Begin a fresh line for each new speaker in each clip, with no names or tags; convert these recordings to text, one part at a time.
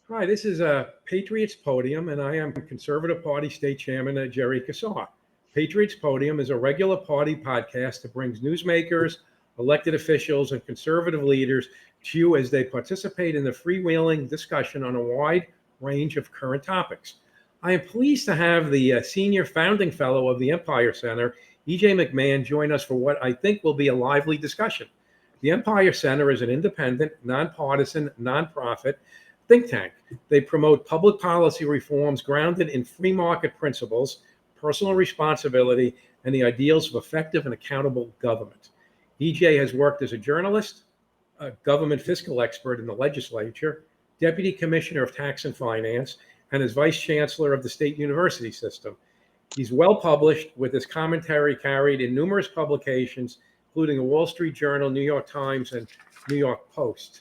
Hi, this is Patriots Podium, and I am Conservative Party State Chairman Jerry Kassar. Patriots Podium is a regular party podcast that brings newsmakers, elected officials, and conservative leaders to you as they participate in the freewheeling discussion on a wide range of current topics. I am pleased to have the Senior Founding Fellow of the Empire Center, E.J. McMahon, join us for what I think will be a lively discussion. The Empire Center is an independent, nonpartisan, nonprofit think tank. They promote public policy reforms grounded in free market principles, personal responsibility, and the ideals of effective and accountable government. EJ has worked as a journalist, a government fiscal expert in the legislature, deputy commissioner of tax and finance, and as vice chancellor of the state university system. He's well published, with his commentary carried in numerous publications, including the Wall Street Journal, New York Times, and New York Post.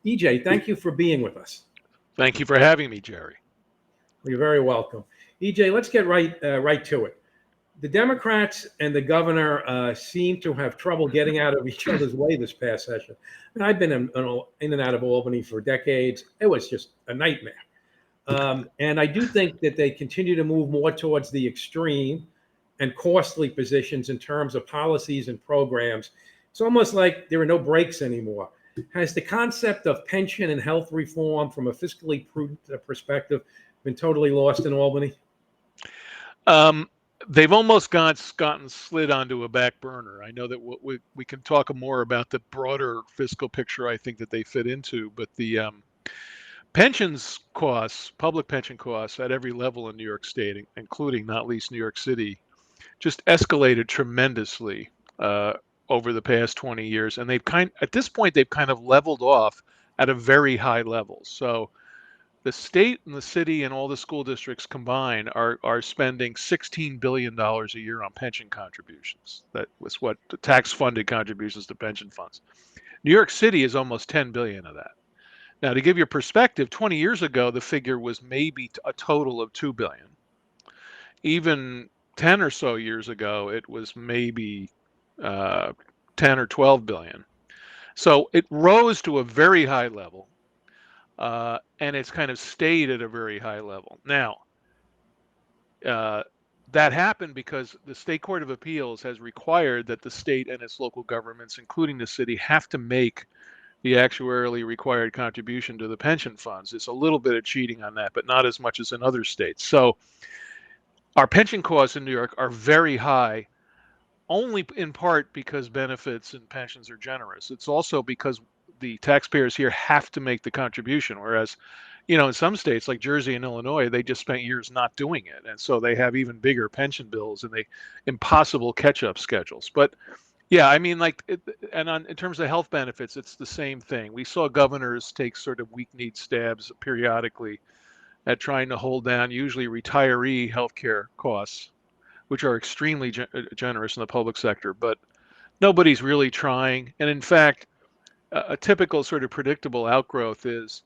EJ, thank you for being with us.
Thank you for having me, Jerry.
You're very welcome. EJ, let's get right to it. The Democrats and the governor seem to have trouble getting out of each other's way this past session. And I've been in and out of Albany for decades. It was just a nightmare. And I do think that they continue to move more towards the extreme and costly positions in terms of policies and programs. It's almost like there are no breaks anymore. Has the concept of pension and health reform from a fiscally prudent perspective been totally lost in Albany?
They've almost gotten slid onto a back burner. I know that we can talk more about the broader fiscal picture I think that they fit into, but the pensions costs, public pension costs at every level in New York State, including not least New York City, just escalated tremendously over the past 20 years. And at this point, they've kind of leveled off at a very high level. So the state and the city and all the school districts combined are spending $16 billion a year on pension contributions. That was what the tax-funded contributions to pension funds. New York City is almost 10 billion of that. Now, to give you perspective, 20 years ago, the figure was maybe a total of 2 billion. Even 10 or so years ago, it was maybe 10 or 12 billion. So it rose to a very high level, and it's kind of stayed at a very high level. Now, that happened because the State Court of Appeals has required that the state and its local governments, including the city, have to make the actuarially required contribution to the pension funds. It's a little bit of cheating on that, but not as much as in other states. So our pension costs in New York are very high, only in part because benefits and pensions are generous. It's also because the taxpayers here have to make the contribution, whereas, in some states like Jersey and Illinois, they just spent years not doing it, and so they have even bigger pension bills and impossible catch-up schedules. But yeah, I mean, in terms of health benefits, it's the same thing. We saw governors take sort of weak-kneed stabs periodically at trying to hold down usually retiree healthcare costs, which are extremely generous in the public sector, but nobody's really trying. And in fact, a typical sort of predictable outgrowth is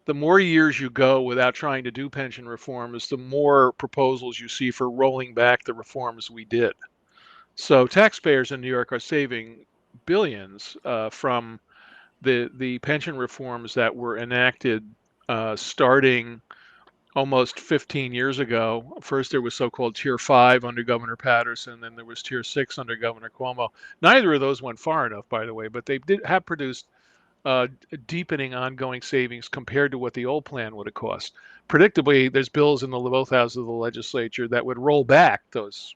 the more years you go without trying to do pension reforms, the more proposals you see for rolling back the reforms we did. So taxpayers in New York are saving billions from the pension reforms that were enacted starting almost 15 years ago. First, there was so-called Tier 5 under Governor Patterson, then there was Tier 6 under Governor Cuomo. Neither of those went far enough, by the way, but they have produced deepening ongoing savings compared to what the old plan would have cost. Predictably, there's bills in both houses of the legislature that would roll back those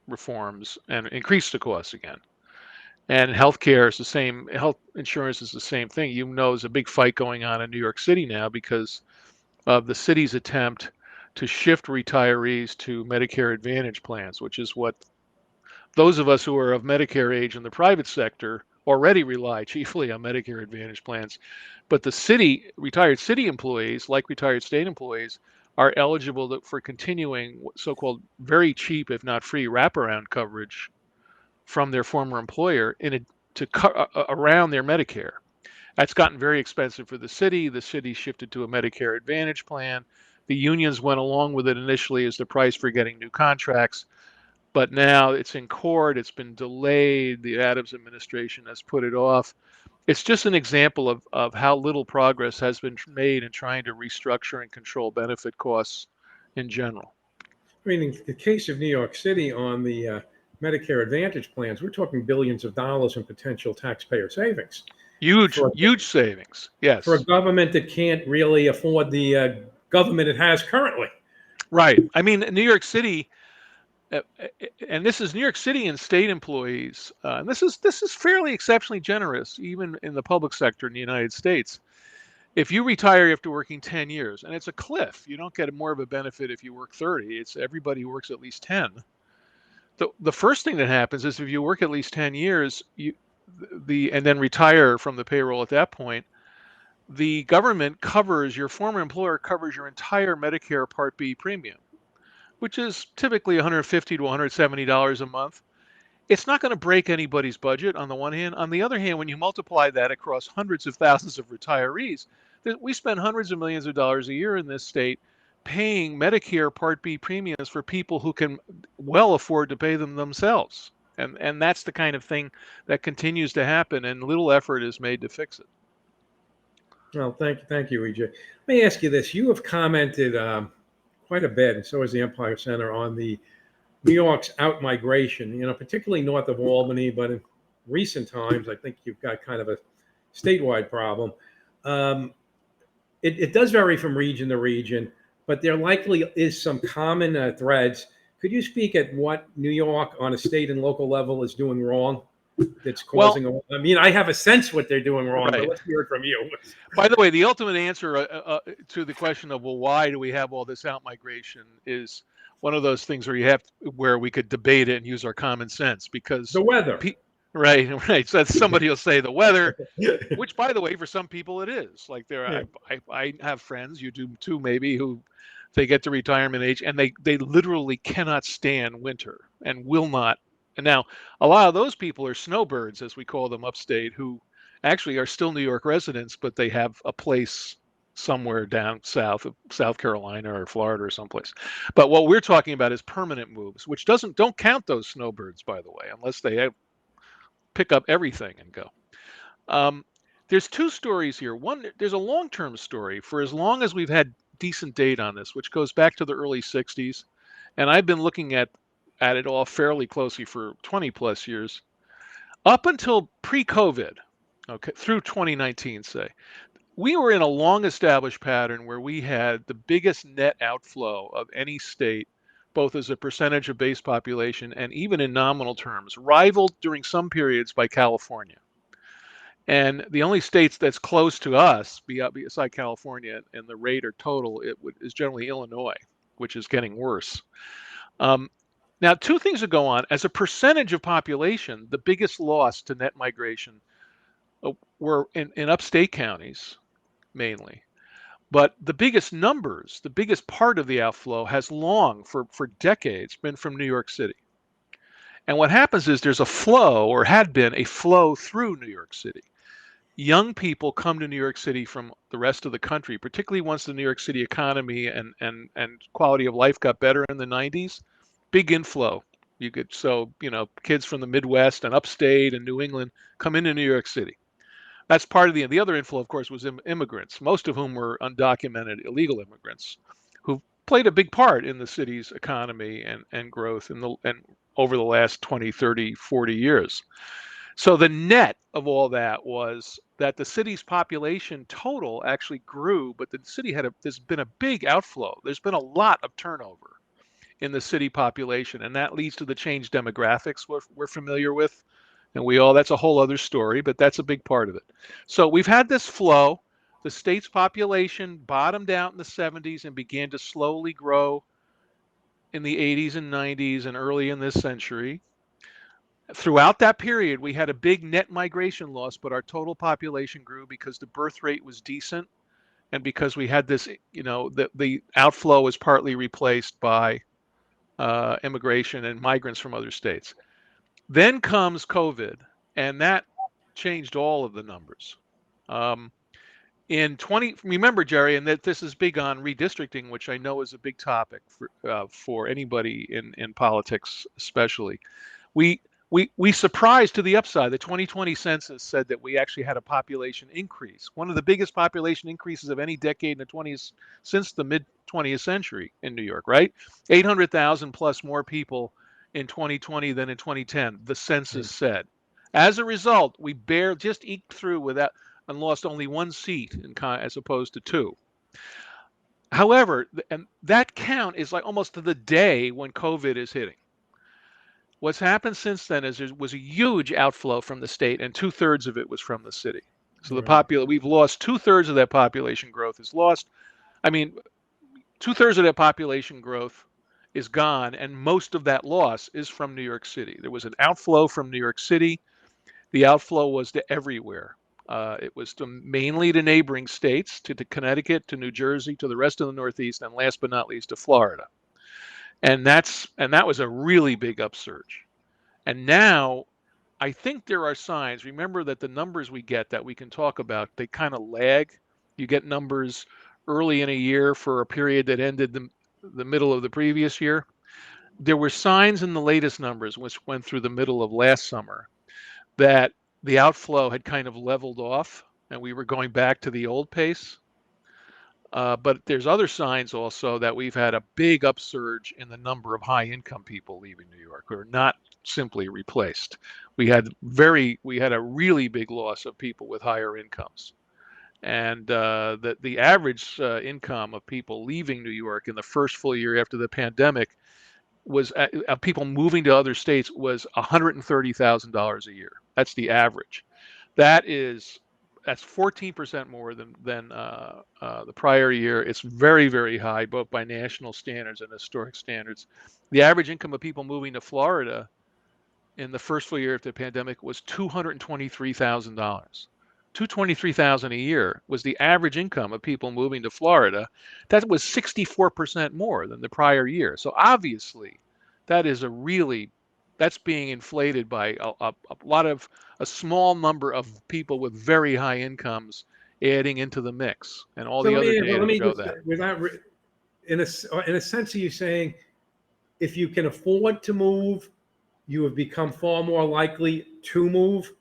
reforms and increase the costs again. And healthcare is the same. Health insurance is the same thing. There's a big fight going on in New York City now because of the city's attempt to shift retirees to Medicare Advantage plans, which is what those of us who are of Medicare age in the private sector already rely chiefly on Medicare Advantage plans. But the retired city employees, like retired state employees, are eligible for continuing so-called very cheap, if not free, wraparound coverage from their former employer around their Medicare. That's gotten very expensive for the city. The city shifted to a Medicare Advantage plan. The unions went along with it initially as the price for getting new contracts, but now it's in court. It's been delayed. The Adams administration has put it off. It's just an example of how little progress has been made in trying to restructure and control benefit costs in general.
I mean, in the case of New York City on the Medicare Advantage plans, we're talking billions of dollars in potential taxpayer savings
Huge,
for
huge savings.
for a
Yes.
government that can't really afford the government it has currently.
Right. I mean, New York City, and this is New York City and state employees. And this is fairly exceptionally generous, even in the public sector in the United States. If you retire after working 10 years, and it's a cliff, you don't get more of a benefit if you work 30. It's everybody works at least 10. The first thing that happens is if you work at least 10 years, and then retire from the payroll at that point, the government covers your former employer covers your entire Medicare Part B premium, which is typically $150 to $170 a month. It's not going to break anybody's budget on the one hand. On the other hand, when you multiply that across hundreds of thousands of retirees, we spend hundreds of millions of dollars a year in this state paying Medicare Part B premiums for people who can well afford to pay them themselves. And that's the kind of thing that continues to happen, and little effort is made to fix it.
Well, thank you, EJ. Let me ask you this: you have commented quite a bit, and so has the Empire Center, on the New York's out migration. You know, particularly north of Albany, but in recent times, I think you've got kind of a statewide problem. Um, it does vary from region to region, but there likely is some common threads. Could you speak at what New York on a state and local level is doing wrong that's
Well,
causing? I mean, I have a sense what they're doing wrong, but
right.
let's hear it from you.
By the way, the ultimate answer to the question of, well, why do we have all this out migration is one of those things where we could debate it and use our common sense, because
The weather.
right, right. So somebody will say the weather, which, by the way, for some people it is. Like
Yeah.
I have friends, you do too, maybe, who they get to retirement age and they literally cannot stand winter and will not. And now a lot of those people are snowbirds, as we call them upstate, who actually are still New York residents, but they have a place somewhere down south of South Carolina or Florida or someplace. But what we're talking about is permanent moves, which don't count those snowbirds, by the way, unless they pick up everything and go. There's two stories here. One, there's a long-term story for as long as we've had decent data on this, which goes back to the early 60s. And I've been looking at it all fairly closely for 20 plus years. Up until pre-COVID, okay, through 2019, say, we were in a long-established pattern where we had the biggest net outflow of any state, both as a percentage of base population and even in nominal terms, rivaled during some periods by California. And the only states that's close to us, beside California, and the rate or total, is generally Illinois, which is getting worse. Now, two things that go on. As a percentage of population, the biggest loss to net migration were in upstate counties, mainly. But the biggest numbers, the biggest part of the outflow has long, for decades, been from New York City. And what happens is there's a flow, or had been a flow, through New York City. Young people come to New York City from the rest of the country, particularly once the New York City economy and quality of life got better in the 90s. Big inflow. Kids from the Midwest and upstate and New England come into New York City. That's part of the other inflow, of course, was immigrants, most of whom were undocumented illegal immigrants who played a big part in the city's economy and growth and over the last 20, 30, 40 years. So the net of all that was that the city's population total actually grew, but the city there's been a big outflow. There's been a lot of turnover in the city population, and that leads to the changed demographics we're familiar with. And that's a whole other story, but that's a big part of it. So we've had this flow. The state's population bottomed out in the 70s and began to slowly grow in the 80s and 90s and early in this century. Throughout that period, we had a big net migration loss, but our total population grew because the birth rate was decent and because we had this, the outflow was partly replaced by immigration and migrants from other states. Then comes COVID, and that changed all of the numbers. Remember, Jerry, and that this is big on redistricting, which I know is a big topic for anybody in politics, especially. we surprised to the upside. The 2020 census said that we actually had a population increase, one of the biggest population increases of any decade in the 20th since the mid 20th century in New York, right? 800,000 plus more people in 2020 than in 2010, the census said. As a result, we just eked through without and lost only one seat as opposed to two. However, and that count is like almost to the day when COVID is hitting. What's happened since then is there was a huge outflow from the state, and 2/3 of it was from the city. So we've lost 2/3 of that population growth is lost. I mean, 2/3 of that population growth is gone, and most of that loss is from New York City. There was an outflow from New York City. The outflow was to everywhere. It was mainly to neighboring states, to Connecticut, to New Jersey, to the rest of the Northeast, and last but not least to Florida. And that was a really big upsurge. And now I think there are signs. Remember that the numbers we get that we can talk about, they kind of lag. You get numbers early in a year for a period that ended the middle of the previous year. There were signs in the latest numbers, which went through the middle of last summer, that the outflow had kind of leveled off and we were going back to the old pace. But there's other signs also that we've had a big upsurge in the number of high income people leaving New York who are not simply replaced. We had a really big loss of people with higher incomes. And the average income of people leaving New York in the first full year after the pandemic was people moving to other states was $130,000 a year. That's the average. That's 14% more than the prior year. It's very, very high, both by national standards and historic standards. The average income of people moving to Florida in the first full year after the pandemic was $223,000. $223,000 a year was the average income of people moving to Florida. That was 64% more than the prior year. So obviously, that's being inflated by a small number of people with very high incomes adding into the mix, and all the other data show that.
In a sense, are you saying if you can afford to move, you have become far more likely to move?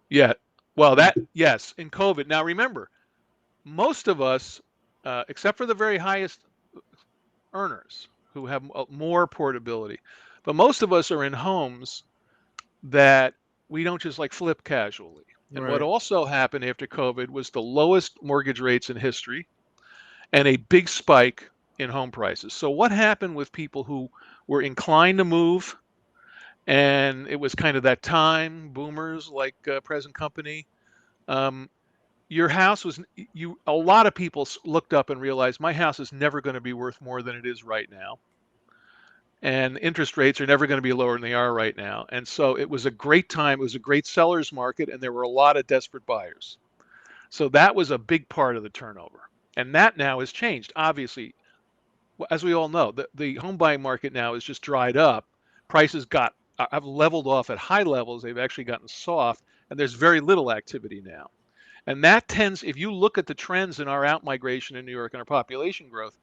Yeah. Well, yes, in COVID. Now remember, most of us, except for the very highest earners who have more portability, but most of us are in homes that we don't just like flip casually. And what also happened after COVID was the lowest mortgage rates in history and a big spike in home prices. So what happened with people who were inclined to move, and it was kind of that time, boomers like present company, your house was, a lot of people looked up and realized my house is never going to be worth more than it is right now. And interest rates are never going to be lower than they are right now. And so it was a great time. It was a great seller's market, and there were a lot of desperate buyers. So that was a big part of the turnover. And that now has changed. Obviously, as we all know, the home buying market now is just dried up. Prices have leveled off at high levels. They've actually gotten soft, and there's very little activity now. And that tends, if you look at the trends in our outmigration in New York and our population growth,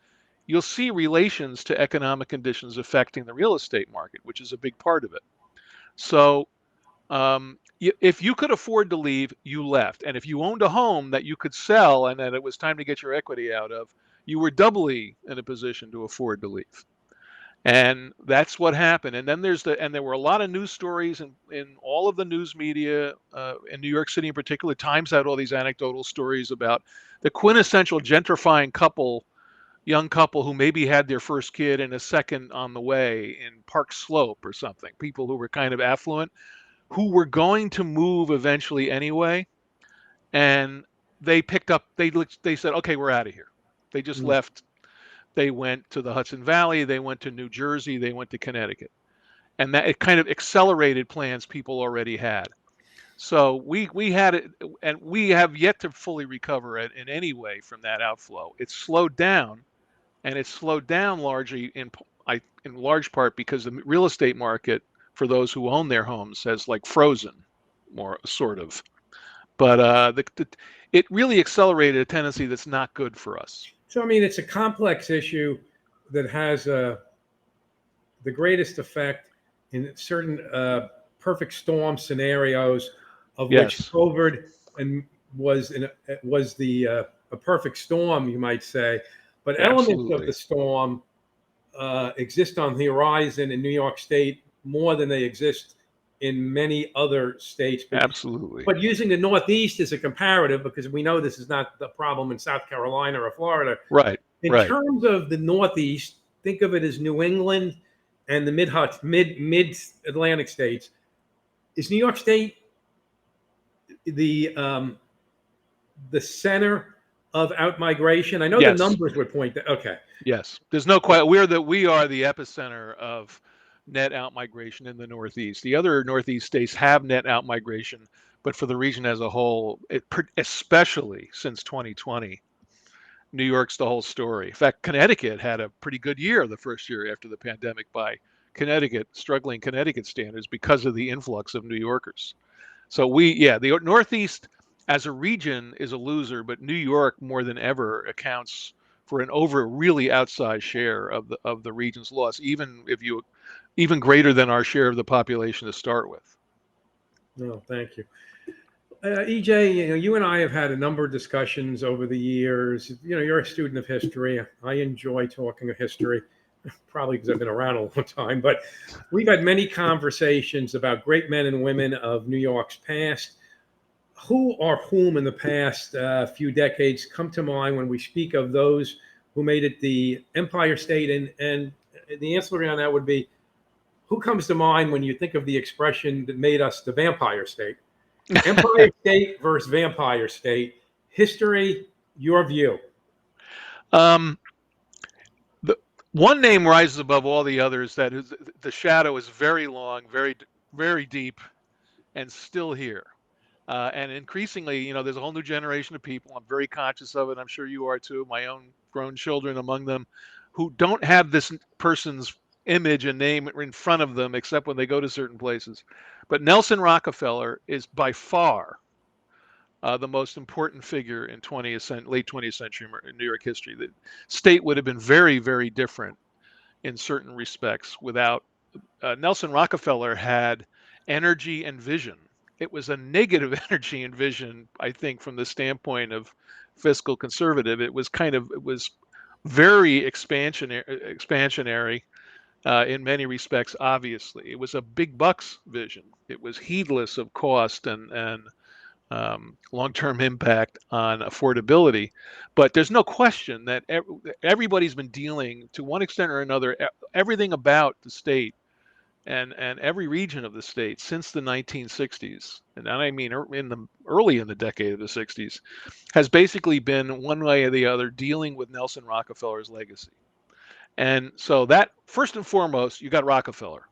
you'll see relations to economic conditions affecting the real estate market, which is a big part of it. So if you could afford to leave, you left. And if you owned a home that you could sell and that it was time to get your equity out of, you were doubly in a position to afford to leave. And that's what happened. And then there were a lot of news stories in all of the news media in New York City in particular. Times had all these anecdotal stories about the quintessential gentrifying young couple who maybe had their first kid and a second on the way in Park Slope or something. People who were kind of affluent, who were going to move eventually anyway. And they said, okay, we're out of here. They just left. They went to the Hudson Valley, they went to New Jersey, they went to Connecticut. And that it kind of accelerated plans people already had. So we had it, and we have yet to fully recover it in any way from that outflow. It's slowed down, and it's slowed down largely in large part because the real estate market for those who own their homes has like frozen, more sort of. But it really accelerated a tendency that's not good for us.
So, I mean, it's a complex issue that has the greatest effect in certain perfect storm scenarios, of which
Yes,
COVID and was the a perfect storm, you might say. But elements of the
absolutely,
storm exist on the horizon in New York State more than they exist in many other states.
absolutely.
But using the Northeast as a comparative, because we know this is not the problem in South Carolina or Florida,
Right,
in
right.
terms of the Northeast, think of it as New England and the mid Atlantic states. Is New York State the the center of outmigration? I know the
Yes,
numbers would point to. Okay,
yes. There's no question. We are the epicenter of net outmigration in the Northeast. The other Northeast states have net outmigration, but for the region as a whole, especially since 2020, New York's the whole story. In fact, Connecticut had a pretty good year the first year after the pandemic by struggling Connecticut standards because of the influx of New Yorkers. So the Northeast as a region is a loser, but New York more than ever accounts for an really outsized share of the region's loss, even greater than our share of the population to start with.
no, thank you. EJ, you and I have had a number of discussions over the years. You're a student of history. I enjoy talking of history, probably because I've been around a long time. But we've had many conversations about great men and women of New York's past. Who or whom in the past few decades come to mind when we speak of those who made it the Empire State? And the ancillary on that would be, who comes to mind when you think of the expression that made us the Vampire State? Empire State versus Vampire State. History, your view.
Um, the one name rises above all the others that is the shadow is very long, very deep, and still here. And increasingly, there's a whole new generation of people. I'm very conscious of it. I'm sure you are too. My own grown children among them, who don't have this person's image and name in front of them, except when they go to certain places. But Nelson Rockefeller is by far the most important figure in late 20th century in New York history. The state would have been very, very different in certain respects without Nelson Rockefeller had energy and vision. It was a negative energy and vision, I think, from the standpoint of fiscal conservative. It was very expansionary in many respects. Obviously, it was a big bucks vision. It was heedless of cost and long-term impact on affordability. But there's no question that everybody's been dealing, to one extent or another, everything about the state and every region of the state since the 1960s, and I mean early in the decade of the 60s, has basically been one way or the other dealing with Nelson Rockefeller's legacy. And so that, first and foremost, you got Rockefeller.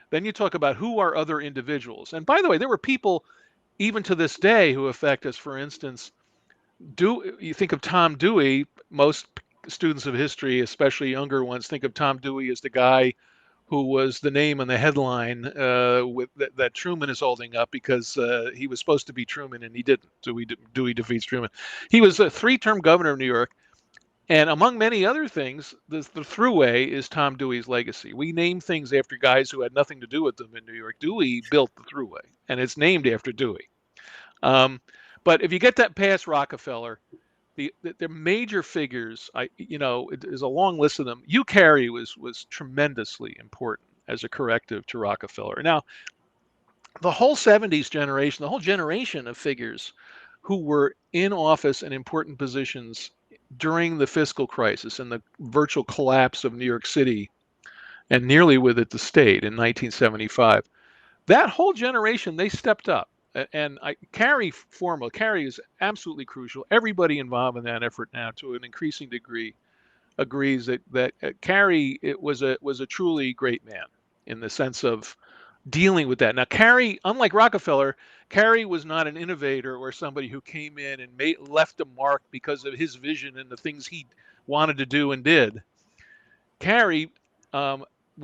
Then you talk about who are other individuals. And by the way, there were people even to this day who affect us. For instance, you think of Tom Dewey. Most students of history, especially younger ones, think of Tom Dewey as the guy who was the name on the headline that Truman is holding up because he was supposed to be Truman and he didn't. Dewey defeats Truman. He was a 3-term governor of New York. And among many other things, the Thruway is Tom Dewey's legacy. We name things after guys who had nothing to do with them in New York. Dewey built the Thruway, and it's named after Dewey. But if you get that past Rockefeller, the major figures, there's a long list of them. Hugh Carey was tremendously important as a corrective to Rockefeller. Now, the whole 70s generation, the whole generation of figures who were in office and important positions during the fiscal crisis and the virtual collapse of New York City, and nearly with it the state in 1975, that whole generation, they stepped up. And Carey is absolutely crucial. Everybody involved in that effort now, to an increasing degree, agrees that Carey was a truly great man in the sense of dealing with that. Now, Carey, unlike Rockefeller, Carey was not an innovator or somebody who came in and left a mark because of his vision and the things he wanted to do and did. Carey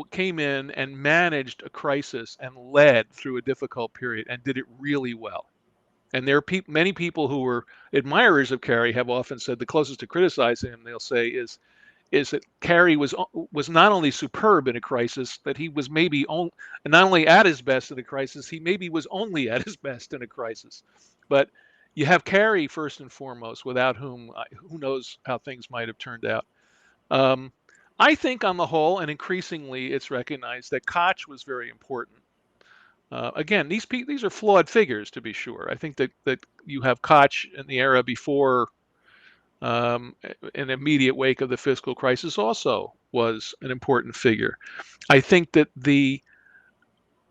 came in and managed a crisis and led through a difficult period and did it really well. And there are many people who were admirers of Carey have often said the closest to criticizing him, they'll say, is is that Carey was not only superb in a crisis, that he was maybe not only at his best in a crisis, he maybe was only at his best in a crisis. But you have Carey first and foremost, without whom who knows how things might have turned out. I think on the whole, and increasingly, it's recognized that Koch was very important. Again, these are flawed figures, to be sure. I think that you have Koch in the era before an immediate wake of the fiscal crisis also was an important figure. I think that the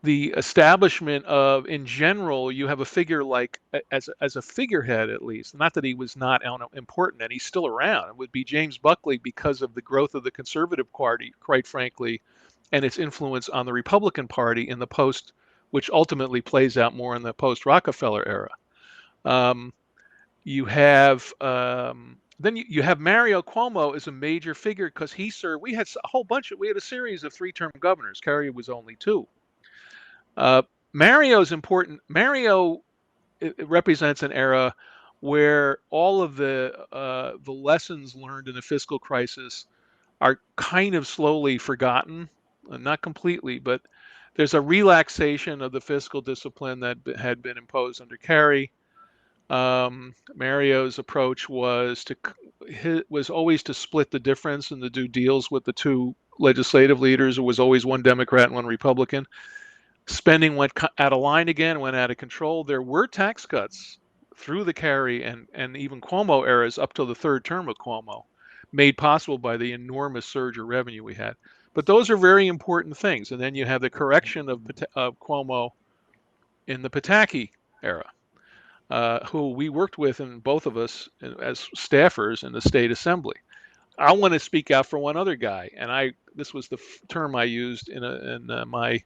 establishment of, in general, you have a figure like, as a figurehead at least, not that he was not important, and he's still around, it would be James Buckley, because of the growth of the Conservative Party, quite frankly, and its influence on the Republican Party in the post, which ultimately plays out more in the post-Rockefeller era. You have then you have Mario Cuomo as a major figure, because he served. We had a series of 3-term governors. Carey was only 2. Mario's important. Mario it represents an era where all of the lessons learned in the fiscal crisis are kind of slowly forgotten, not completely, but there's a relaxation of the fiscal discipline that had been imposed under Carey. Mario's approach was always to split the difference and to do deals with the 2 legislative leaders. It was always one Democrat and one Republican. Spending went out of line again, went out of control. There were tax cuts through the Carey and even Cuomo eras up till the 3rd term of Cuomo, made possible by the enormous surge of revenue we had. But those are very important things. And then you have the correction of Cuomo in the Pataki era, who we worked with, and both of us as staffers in the state assembly. I want to speak out for one other guy, and this was the term I used in my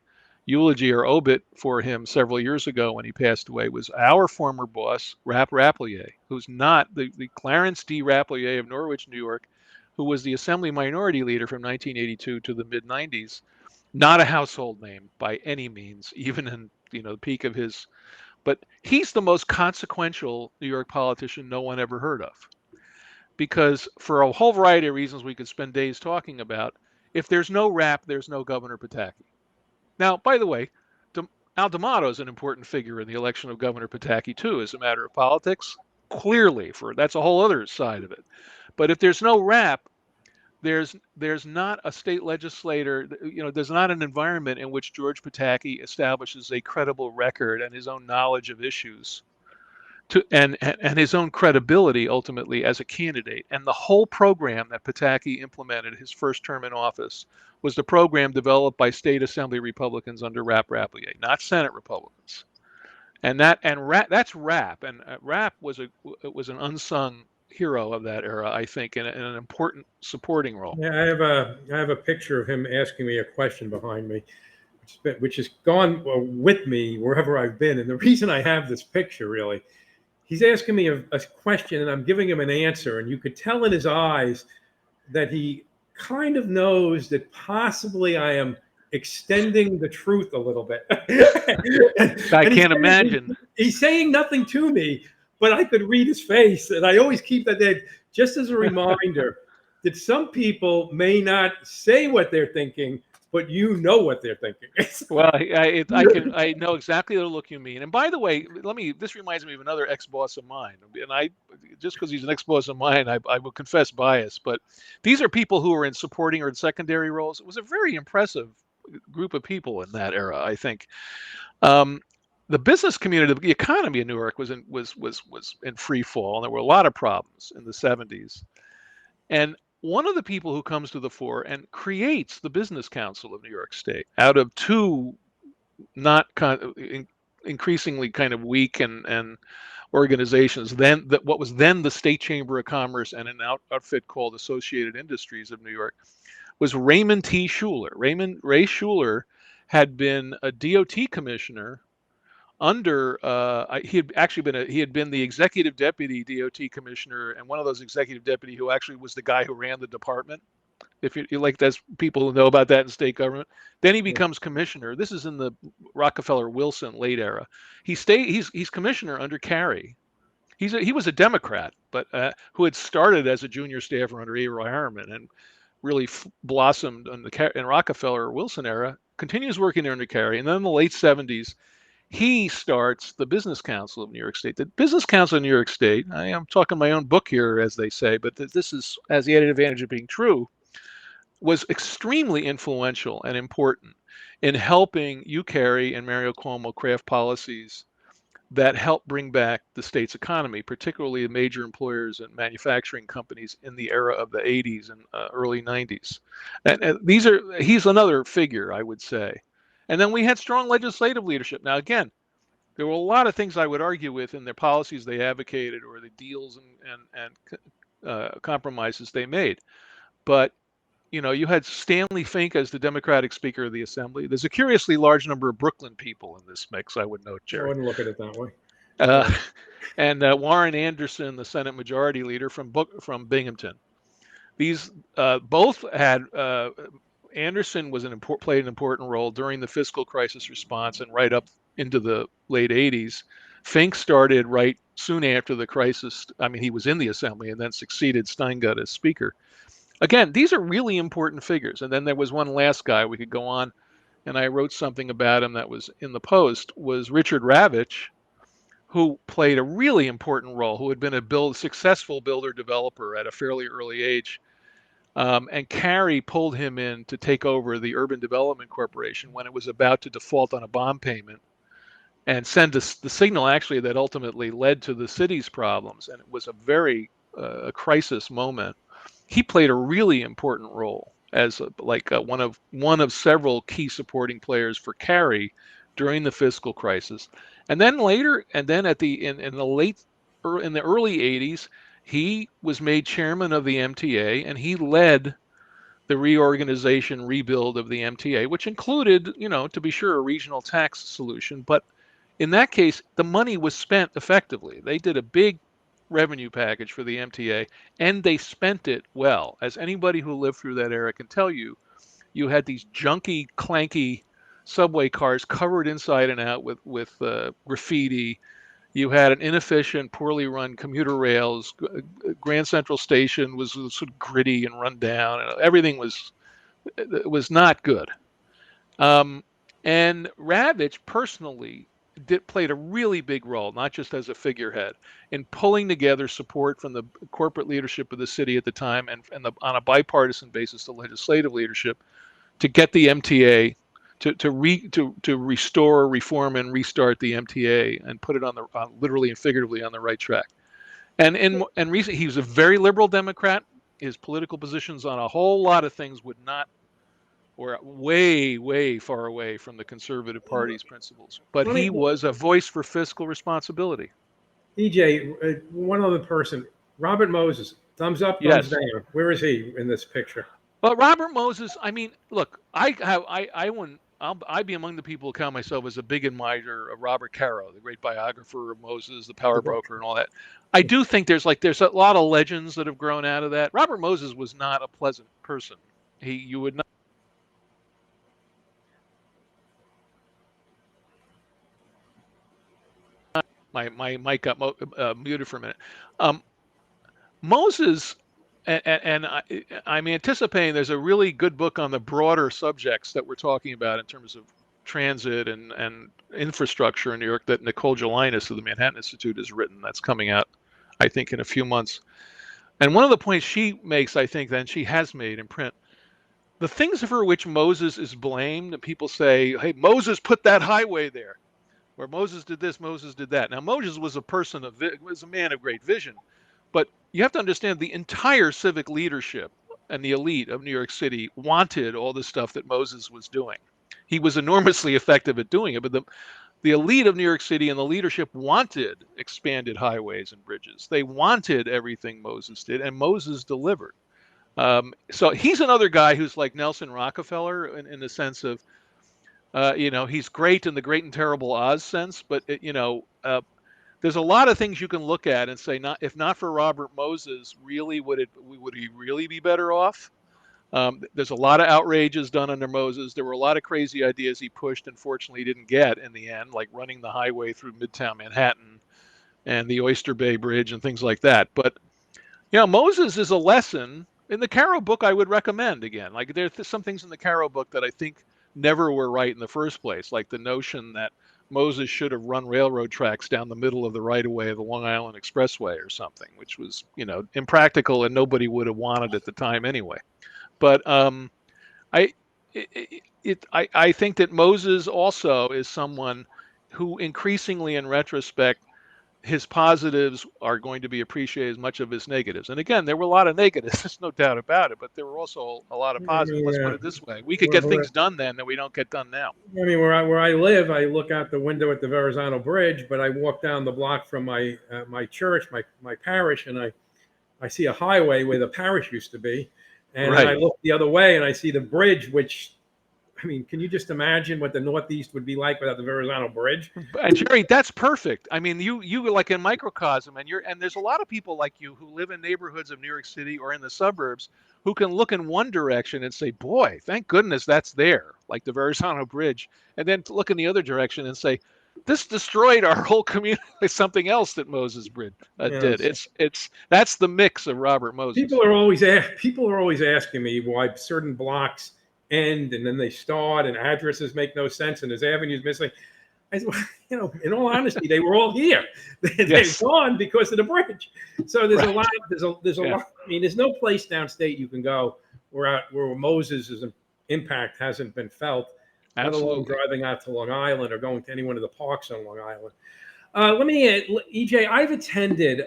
eulogy or obit for him several years ago when he passed away, was our former boss, Rap Rapplier, who's not the Clarence D. Rapplier of Norwich, New York, who was the Assembly Minority Leader from 1982 to the mid-90s. Not a household name by any means, even in the peak of his. But he's the most consequential New York politician no one ever heard of. Because for a whole variety of reasons we could spend days talking about, if there's no Rap, there's no Governor Pataki. Now, by the way, Al D'Amato is an important figure in the election of Governor Pataki, too, as a matter of politics. Clearly, that's a whole other side of it. But if there's no Rap, there's not a state legislator, there's not an environment in which George Pataki establishes a credible record and his own knowledge of issues and his own credibility ultimately as a candidate. And the whole program that Pataki implemented his first term in office was the program developed by state assembly Republicans under Rap Rapplier, not Senate Republicans. And that's Rap, and Rap was an unsung hero of that era, I think, in an important supporting role.
Yeah, I have a picture of him asking me a question behind me, which has gone with me wherever I've been. And the reason I have this picture, really, he's asking me a question and I'm giving him an answer, and you could tell in his eyes that he kind of knows that possibly I am extending the truth a little bit.
I can't imagine.
He's saying nothing to me, but I could read his face, and I always keep that there just as a reminder that some people may not say what they're thinking, but you know what they're thinking.
Well, I know exactly the look you mean. And by the way, this reminds me of another ex-boss of mine. And just because he's an ex-boss of mine, I will confess bias. But these are people who are in supporting or in secondary roles. It was a very impressive group of people in that era, I think. The business community, the economy in New York was in free fall, and there were a lot of problems in the 70s. And one of the people who comes to the fore and creates the Business Council of New York State out of 2 increasingly kind of weak and organizations, what was then the State Chamber of Commerce and an outfit called Associated Industries of New York, was Raymond T. Schuler. Ray Schuler had been a DOT commissioner under he had been the executive deputy DOT commissioner, and one of those executive deputy who actually was the guy who ran the department. If you like, there's people who know about that in state government. Then he becomes commissioner. This is in the Rockefeller Wilson late era. He's commissioner under Carey. He was a Democrat, but who had started as a junior staffer under A. Roy Harriman, and really blossomed in the Rockefeller Wilson era, continues working there under Carey. And then in the late 70s, he starts the Business Council of New York State. The Business Council of New York State, I am talking my own book here, as they say, but this has the added advantage of being true, was extremely influential and important in helping you, Carey, and Mario Cuomo craft policies that helped bring back the state's economy, particularly the major employers and manufacturing companies in the era of the 80s and early 90s. And he's another figure, I would say. And then we had strong legislative leadership. Now, again, there were a lot of things I would argue with in their policies they advocated or the deals and compromises they made. But you had Stanley Fink as the Democratic Speaker of the Assembly. There's a curiously large number of Brooklyn people in this mix, I would note,
I
Jerry.
wouldn't look at it that way.
And Warren Anderson, the Senate Majority Leader from Binghamton. These both had Anderson played an important role during the fiscal crisis response and right up into the late 80s. Fink started right soon after the crisis. I mean, he was in the Assembly and then succeeded Steingut as Speaker. Again, these are really important figures. And then there was one last guy we could go on, and I wrote something about him that was in the Post, was Richard Ravitch, who played a really important role, who had been a successful builder-developer at a fairly early age. And Carey pulled him in to take over the Urban Development Corporation when it was about to default on a bond payment and send the signal, actually, that ultimately led to the city's problems. And it was a very crisis moment. He played a really important role as one of several key supporting players for Carey during the fiscal crisis. And then later, and then in the early 80s, he was made chairman of the MTA, and he led the reorganization, rebuild of the MTA, which included, to be sure, a regional tax solution. But in that case, the money was spent effectively. They did a big revenue package for the MTA, and they spent it well. As anybody who lived through that era can tell you, you had these junky, clanky subway cars covered inside and out with graffiti. You had an inefficient, poorly run commuter rails. Grand Central Station was sort of gritty and run down, and everything was not good. And Ravitch personally played a really big role, not just as a figurehead, in pulling together support from the corporate leadership of the city at the time and on a bipartisan basis, the legislative leadership, to get the MTA to restore, reform, and restart the MTA and put it on literally and figuratively on the right track. And recently, he was a very liberal Democrat. His political positions on a whole lot of things were way, way far away from the conservative party's principles. But he was a voice for fiscal responsibility.
EJ, one other person, Robert Moses, thumbs up, thumbs down. Where is he in this picture?
Well, Robert Moses, I mean, look, I'd be among the people who count myself as a big admirer of Robert Caro, the great biographer of Moses, the power broker, and all that. I do think there's a lot of legends that have grown out of that. Robert Moses was not a pleasant person. You would not. My mic got muted for a minute. Moses, and I'm anticipating there's a really good book on the broader subjects that we're talking about in terms of transit and infrastructure in New York that Nicole Gelinas of the Manhattan Institute has written. That's coming out, I think, in a few months. And one of the points she makes, I think, then she has made in print, the things for which Moses is blamed, and people say, hey, Moses put that highway there, or Moses did this, Moses did that. Now, Moses was a man of great vision, but you have to understand the entire civic leadership and the elite of New York City wanted all the stuff that Moses was doing. He was enormously effective at doing it, but the elite of New York City and the leadership wanted expanded highways and bridges. They wanted everything Moses did, and Moses delivered. So he's another guy who's like Nelson Rockefeller in the sense of, he's great in the great and terrible Oz sense, but there's a lot of things you can look at and say, if not for Robert Moses, really would he really be better off? There's a lot of outrages done under Moses. There were a lot of crazy ideas he pushed and fortunately didn't get in the end, like running the highway through Midtown Manhattan and the Oyster Bay Bridge and things like that. But Moses is a lesson. in the Caro book, I would recommend again. Like there's some things in the Caro book that I think never were right in the first place, like the notion that Moses should have run railroad tracks down the middle of the right-of-way of the Long Island Expressway or something, which was, impractical and nobody would have wanted at the time anyway. But I, I think that Moses also is someone who increasingly, in retrospect, his positives are going to be appreciated as much of his negatives. And again, there were a lot of negatives, there's no doubt about it, but there were also a lot of
I
positives.
mean,
Let's put it this way: we could get things done then that we don't get done now.
where I live, I look out the window at the Verrazano Bridge, but I walk down the block from my church, my parish, and I see a highway where the parish used to be, and then I
Right.
look the other way and I see the bridge, which, I mean, can you just imagine what the Northeast would be like without the Verrazano Bridge?
And Jerry, that's perfect. I mean, you like in microcosm, and there's a lot of people like you who live in neighborhoods of New York City or in the suburbs who can look in one direction and say, "Boy, thank goodness that's there," like the Verrazano Bridge, and then look in the other direction and say, "This destroyed our whole community." Something else that Moses Bridge did.
Yes.
It's that's the mix of Robert Moses.
People are always asking me why certain blocks end and then they start, and addresses make no sense, and there's avenues missing. I said, well, in all honesty, they were all here. They've
Yes.
gone because of the bridge. So there's a
Right.
lot. There's a
Yeah.
lot. I mean, there's no place downstate you can go where Moses' impact hasn't been felt, let alone
Absolutely.
driving out to Long Island or going to any one of the parks on Long Island. Let me, EJ, I've attended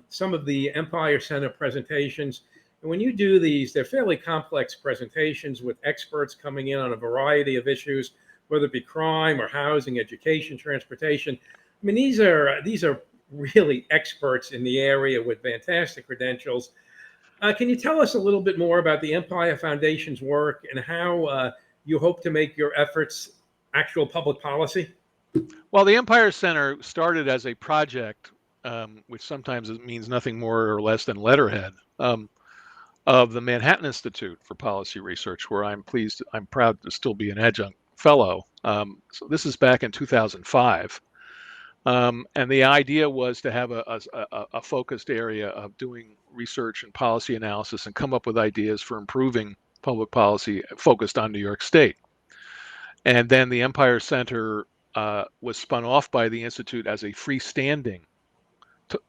some of the Empire Center presentations. And when you do these, they're fairly complex presentations with experts coming in on a variety of issues, whether it be crime or housing, education, transportation. I mean, these are really experts in the area with fantastic credentials. Can you tell us a little bit more about the Empire Foundation's work and how you hope to make your efforts actual public policy?
Well, the Empire Center started as a project, which sometimes means nothing more or less than letterhead, of the Manhattan Institute for Policy Research, where I'm proud to still be an adjunct fellow. So this is back in 2005. And the idea was to have a focused area of doing research and policy analysis and come up with ideas for improving public policy focused on New York State. And then the Empire Center was spun off by the Institute as a freestanding,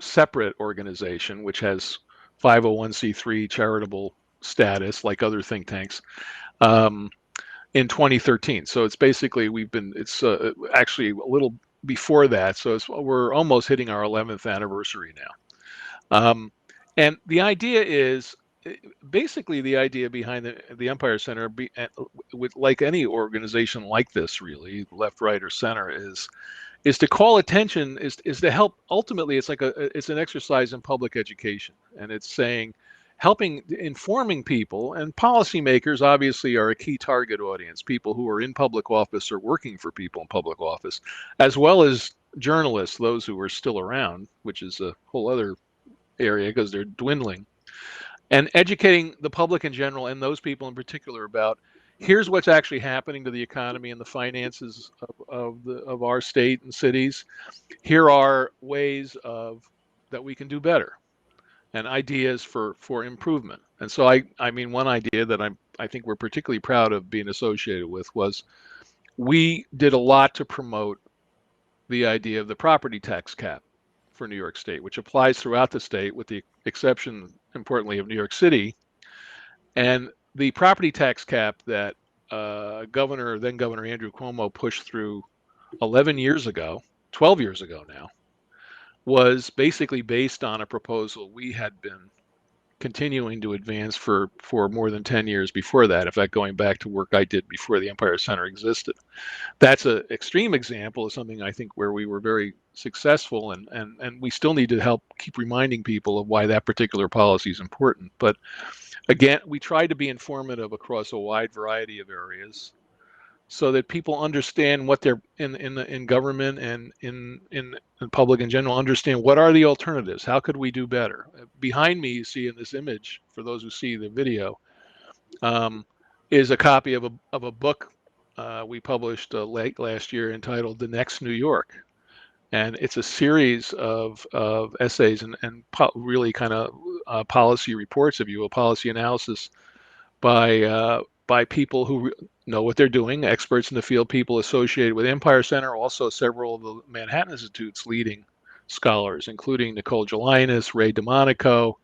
separate organization, which has 501c3 charitable status like other think tanks, in 2013. So it's basically, it's actually a little before that. So we're almost hitting our 11th anniversary now. And the idea is, basically the idea behind the Empire Center, with like any organization like this, really, left, right, or center, is to call attention, is to help. Ultimately, it's an exercise in public education, and it's saying, informing people, and policymakers obviously are a key target audience, people who are in public office or working for people in public office, as well as journalists, those who are still around, which is a whole other area because they're dwindling, and educating the public in general and those people in particular about, here's what's actually happening to the economy and the finances of our state and cities. Here are ways that we can do better, and ideas for improvement. And so I mean, one idea that I think we're particularly proud of being associated with was, we did a lot to promote the idea of the property tax cap for New York State, which applies throughout the state with the exception, importantly, of New York City. And the property tax cap that then Governor Andrew Cuomo pushed through 11 years ago, 12 years ago now, was basically based on a proposal we had been continuing to advance for more than 10 years before that, in fact, going back to work I did before the Empire Center existed. That's an extreme example of something I think where we were very successful, and we still need to help keep reminding people of why that particular policy is important. But again, we try to be informative across a wide variety of areas so that people understand what they're in government and in public in general, understand what are the alternatives, how could we do better. Behind me, you see in this image, for those who see the video, is a copy of a book we published late last year entitled "The Next New York." And it's a series of essays and really kind of policy reports, if you will, policy analysis by people who know what they're doing, experts in the field, people associated with Empire Center, also several of the Manhattan Institute's leading scholars, including Nicole Gelinas, Ray DeMonico,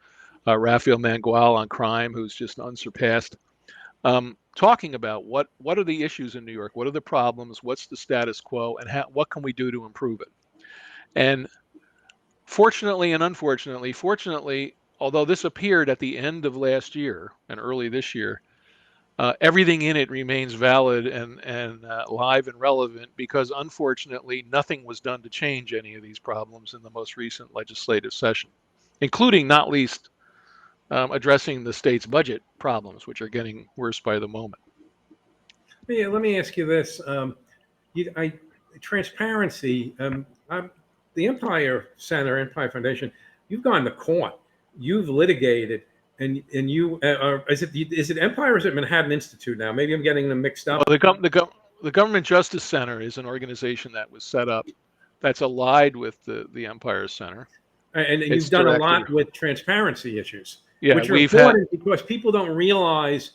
Raphael Mangual on crime, who's just unsurpassed, talking about what are the issues in New York, what are the problems, what's the status quo, and what can we do to improve it. And fortunately and unfortunately, fortunately, although this appeared at the end of last year and early this year, everything in it remains valid and live and relevant, because unfortunately nothing was done to change any of these problems in the most recent legislative session, including not least addressing the state's budget problems, which are getting worse by the moment.
Yeah, let me ask you this. Transparency, the Empire Center, Empire Foundation, you've gone to court, you've litigated, and you is it Empire or is it Manhattan Institute now? Maybe I'm getting them mixed up.
Well, the Government Justice Center is an organization that was set up that's allied with the Empire Center.
And you've done a lot with transparency issues,
yeah,
which are important because people don't realize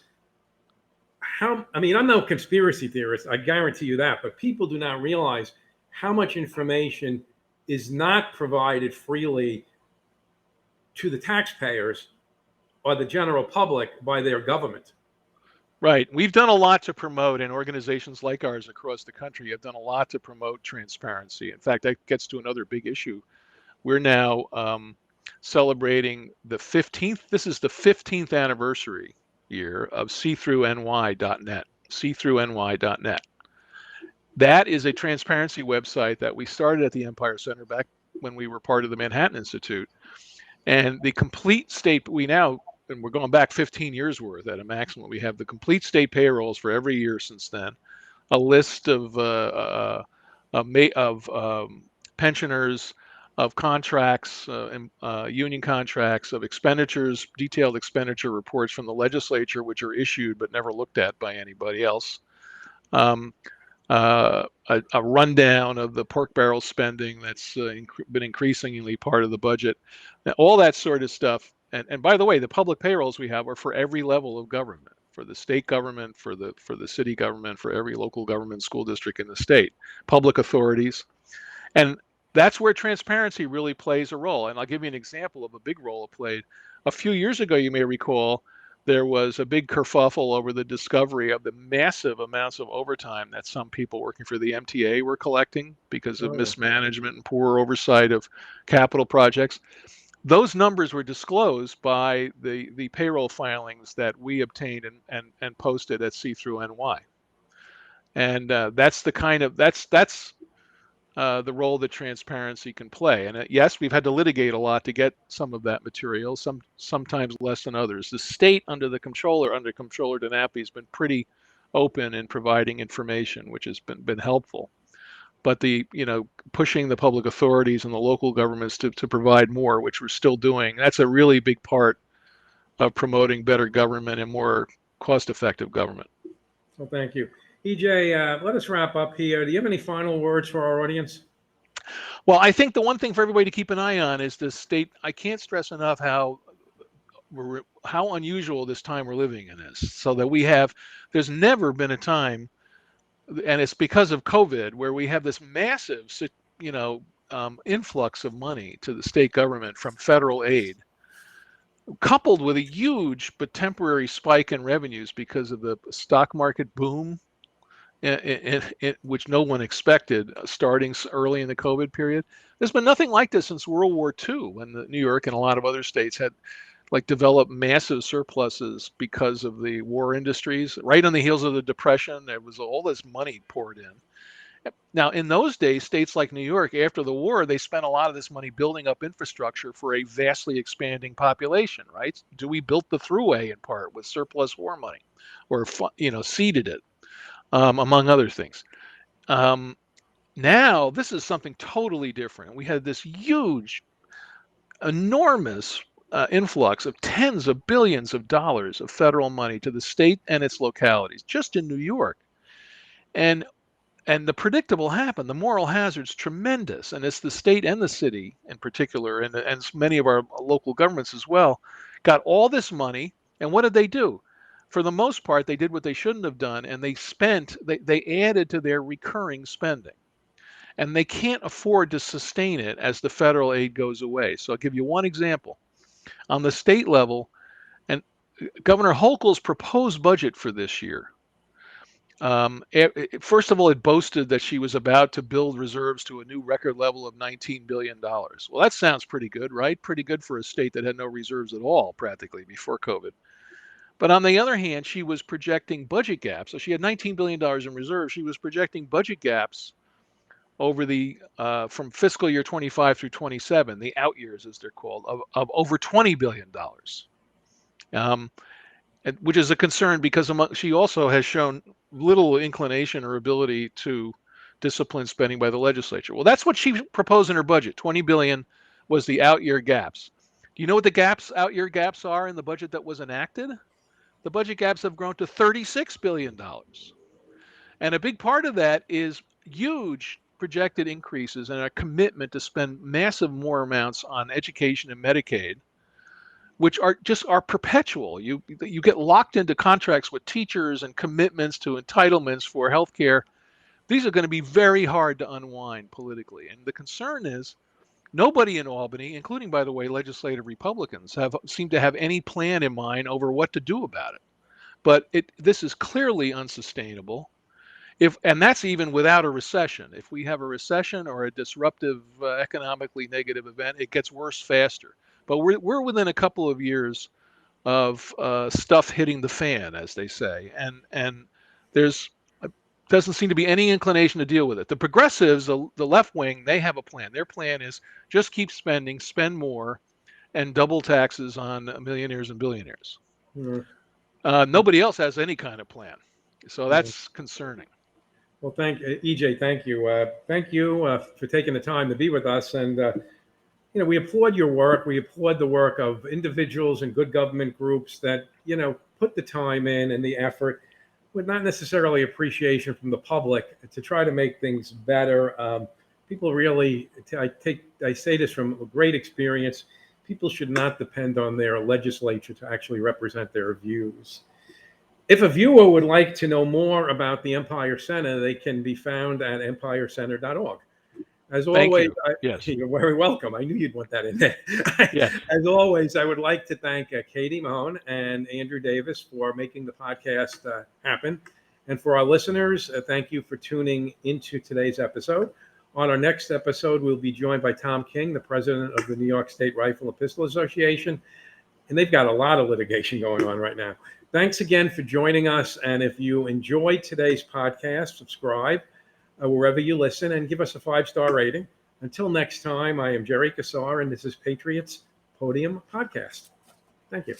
how, I mean, I'm no conspiracy theorist, I guarantee you that, but people do not realize how much information is not provided freely to the taxpayers or the general public by their government.
Right. We've done a lot to promote, and organizations like ours across the country have done a lot to promote transparency. In fact, that gets to another big issue. We're now celebrating the 15th, this is the 15th anniversary year of seethroughny.net, seethroughny.net. That is a transparency website that we started at the Empire Center back when we were part of the Manhattan Institute. And the complete state, and we're going back 15 years worth at a maximum, we have the complete state payrolls for every year since then, a list of pensioners, of contracts, union contracts, of expenditures, detailed expenditure reports from the legislature, which are issued but never looked at by anybody else. A rundown of the pork barrel spending that's been increasingly part of the budget. Now, all that sort of stuff. And by the way, the public payrolls we have are for every level of government, for the state government, for the city government, for every local government, school district in the state, public authorities. And that's where transparency really plays a role. And I'll give you an example of a big role it played. A few years ago, you may recall, there was a big kerfuffle over the discovery of the massive amounts of overtime that some people working for the MTA were collecting because of mismanagement and poor oversight of capital projects. Those numbers were disclosed by the payroll filings that we obtained and posted at See Through NY. And that's the kind of, that's the role that transparency can play. And yes, we've had to litigate a lot to get some of that material, sometimes less than others. The state under Comptroller DeNapoli, has been pretty open in providing information, which has been helpful. But pushing the public authorities and the local governments to provide more, which we're still doing, that's a really big part of promoting better government and more cost-effective government.
Well, thank you. EJ, let us wrap up here. Do you have any final words for our audience?
Well, I think the one thing for everybody to keep an eye on is the state. I can't stress enough how unusual this time we're living in is. So that there's never been a time, and it's because of COVID, where we have this massive, influx of money to the state government from federal aid, coupled with a huge but temporary spike in revenues because of the stock market boom, which no one expected starting early in the COVID period. There's been nothing like this since World War II, when New York and a lot of other states had developed massive surpluses because of the war industries. Right on the heels of the Depression, there was all this money poured in. Now, in those days, states like New York, after the war, they spent a lot of this money building up infrastructure for a vastly expanding population, right? We built the Thruway in part with surplus war money, or seeded it. Among other things. Now, this is something totally different. We had this huge, enormous influx of tens of billions of dollars of federal money to the state and its localities, just in New York. And And the predictable happened. The moral hazard's tremendous, and it's the state and the city in particular, and many of our local governments as well, got all this money. And what did they do? For the most part, they did what they shouldn't have done, and they added to their recurring spending. And they can't afford to sustain it as the federal aid goes away. So I'll give you one example. On the state level, and Governor Hochul's proposed budget for this year, first of all, it boasted that she was about to build reserves to a new record level of $19 billion. Well, that sounds pretty good, right? Pretty good for a state that had no reserves at all, practically, before COVID. But on the other hand, she was projecting budget gaps. So she had $19 billion in reserves. She was projecting budget gaps over the from fiscal year 25 through 27, the out years as they're called, of over $20 billion. Which is a concern because she also has shown little inclination or ability to discipline spending by the legislature. Well, that's what she proposed in her budget. $20 billion was the out year gaps. Do you know what the out year gaps are in the budget that was enacted? The budget gaps have grown to $36 billion. And a big part of that is huge projected increases and a commitment to spend massive more amounts on education and Medicaid, which are perpetual. You get locked into contracts with teachers and commitments to entitlements for healthcare. These are going to be very hard to unwind politically. And the concern is nobody in Albany, including, by the way, legislative Republicans, seem to have any plan in mind over what to do about it. But this is clearly unsustainable. And that's even without a recession. If we have a recession or a disruptive, economically negative event, it gets worse faster. But we're within a couple of years of stuff hitting the fan, as they say, and there's doesn't seem to be any inclination to deal with it. The progressives, the left wing, they have a plan. Their plan is just keep spending, spend more, and double taxes on millionaires and billionaires. Nobody else has any kind of plan, so that's concerning.
Well, EJ, thank you. Thank you for taking the time to be with us. And, we applaud your work. We applaud the work of individuals and good government groups that, put the time in and the effort with not necessarily appreciation from the public to try to make things better. People really, I say this from a great experience, people should not depend on their legislature to actually represent their views. If a viewer would like to know more about the Empire Center, they can be found at empirecenter.org. As always,
Yes.
You're very welcome. I knew you'd want that in there.
Yeah.
As always, I would like to thank Katie Mahone and Andrew Davis for making the podcast happen. And for our listeners, thank you for tuning into today's episode. On our next episode, we'll be joined by Tom King, the president of the New York State Rifle and Pistol Association. And they've got a lot of litigation going on right now. Thanks again for joining us. And if you enjoyed today's podcast, subscribe wherever you listen and give us a 5-star rating. Until next time, I am Jerry Kassar, and this is Patriots Podium Podcast. Thank you.